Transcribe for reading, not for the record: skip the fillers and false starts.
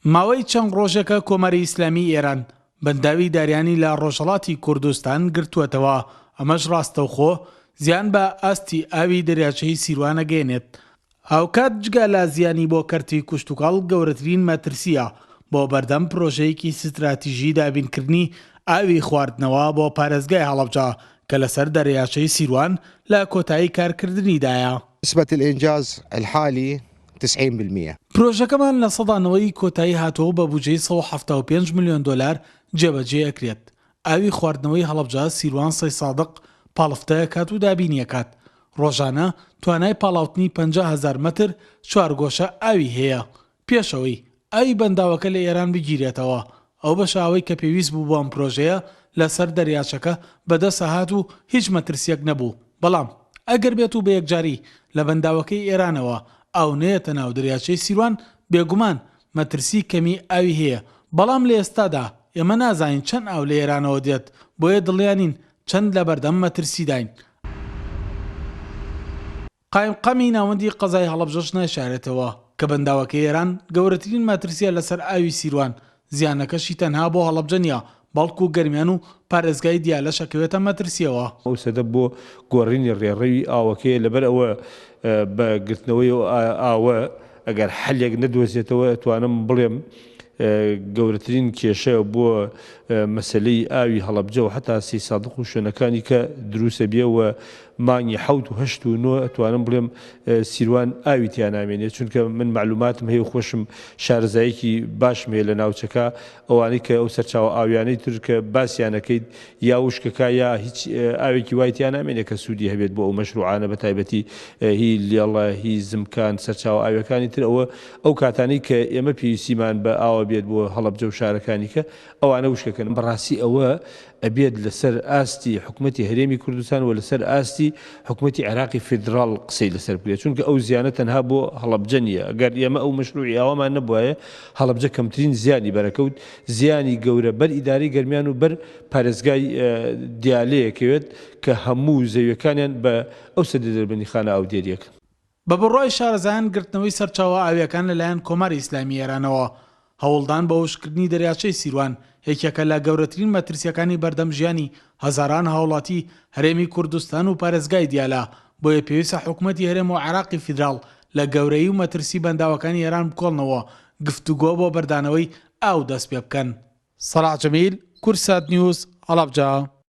ماوەی چەند ڕۆژێکە کۆمەری ئیسلامی ئێران بەنداوی داریانی لە ڕۆژهەڵاتی کوردستان گرتووەتەوە. ئەمەش ڕاستەوخۆ زیان بە ئاستی ئاوی دەریاچەی سیروان ئەگەێنێت. هاوکات جگە لە زیانی بۆ کەرتی کوشتوکاڵ گەورەترین مەترسیە بۆ بەردەم پرۆژەیەکی ستراتیژی دابینکردنی ئاوی خواردنەوە بۆ پارێزگای هەڵەبجە کە لەسەر دەریاچەی سیروان لە کۆتایی کارکردنیدایە. نسبة الإنجاز الحالي 90%. پرۆژەکەمان لە سەدانەوەی کۆتایی هاتەوە بە بودجەی 175 میلیۆن دلار جێبەجێ ئەکرێت. ئاوی خواردنەوەی هەڵەبجە سیروان سەی سادق پاڵفتەیە کات و دابینیەکات. ڕۆژانە توانای پاڵاوتنی 50,000 متر چوارگۆشە ئاوی هەیە. پێشەوەی ئاوی بەنداوەکە لە ئێران بگیرێتەوە، ئەو بەشاوەی کە پێویست بوو بۆ ئەم پرۆژەیە لەسەر دەریاچەکە بەدەست هات و هیچ مەترسیەک نەبوو. بەڵام ئەگەر بێت و بە یەکجاری لە بەنداوەکەی ئێرانەوە ئاو نێتە ناو دەریاچەی سیروان، بێگومان مەترسی کەمی ئاوی هەیە. بەڵام لە ئێستادا ئێمە نازانین چەند ئاو لە ئێرانەوە دێت، بۆیە دڵیانین چەند لە بەردەم مەترسی داین. قایمقەمی ناوەندی قەزای هەڵەبجەش ناشارێتەوە کە بەنداوەکەی ئێران گەورەترین مەترسیە لەسەر ئاوی سیروان. زیانەکەشی تەنها بۆ هەڵەبجە نیە، بەڵکو گەرمیان و پارێزگای دیالەشەکەوێتە مەترسیەوە. ئەو سەدە بۆ گۆڕینی ڕێڕەوی ئاوەکەی لەبەر ئەوە بە گرتنەوەی ئاوە ئەگەر حەلێک نەدۆزێتەوە توانم بڵێم گەورەترین کێشە بۆ مەسلەی ئاوی هەڵەبجە و حتا سی سادق و شوێنەکانی کە دروستە بێەوە مانگی 7 و 8 و 9 توانم بڵێم سیروان ئاوی تیان نامێنێت، چونکە من معلوماتم هەیە و خۆشم شارەزایەکی باشم هەیە لە ناوچەکە ئەوانەی کە ئەو سەرچاوە ئاویانەی تر کە باسییانەکەیت یا وشکەکە یا هیچ ئاوێکی وای تیان نامێنێت کە سوودی هەبێت بۆ ئەو مەشروعانە بە تایبەتی هی لێڵە هی زمکان سەرچاوە ئاویەکانی تر ئەو کاتانەی کە ئێمە پێویستیمان بە ئاوە بێت بۆ هەڵەبجە و شارەکانی کە ئەوانە وشکەکەن. بەڕاستی ئەوە ئەبێت لەسەر ئاستی حکوومەتی هەرێمی کوردستان و لەسەر ئاستی حکوومەتی عێراقی فیدراڵ قسەی لەسەر بکرێت، چونکە ئەو زیانە تەنها بۆ هەڵەبجە نیە. ئەگەر ئێمە ئەو مەشروعی ئاوامان نەبووایە هەڵەبجە کەمترین زیانی بەرەکەوت، زیانی گەورە بەر ئیداری گەرمیان و بەر پارێزگای دیالەیەکەوێت کە هەموو زەویەکانیان بە ئەو سەدە دەربەندیخانە ئاودێریەکە. بە بڕای شارەزایان گرتنەوەی سەرچاوە ئاویەکان لەلایەن کۆماری ئیسلامی ئێرانەوە هەوڵدان بە وشکردنی دەریاچەی سیروان یەکێکە لە گەورەترین مەترسیەکانی بەردەم ژیانی هەزاران هاوڵاتی هەرێمی کوردستان و پارێزگای دیالە. بۆیە پێویستە حکوومەتی هەرێم و عێراقی فیدراڵ لە گەورەی و مەترسی بەنداوەکانی ئێران بکۆڵنەوە، گفتوگۆ بۆ بەردانەوەی ئاو دەست پێ بکەن. سەلاح جەمیل، کورسات نیوز، هەڵەبجە.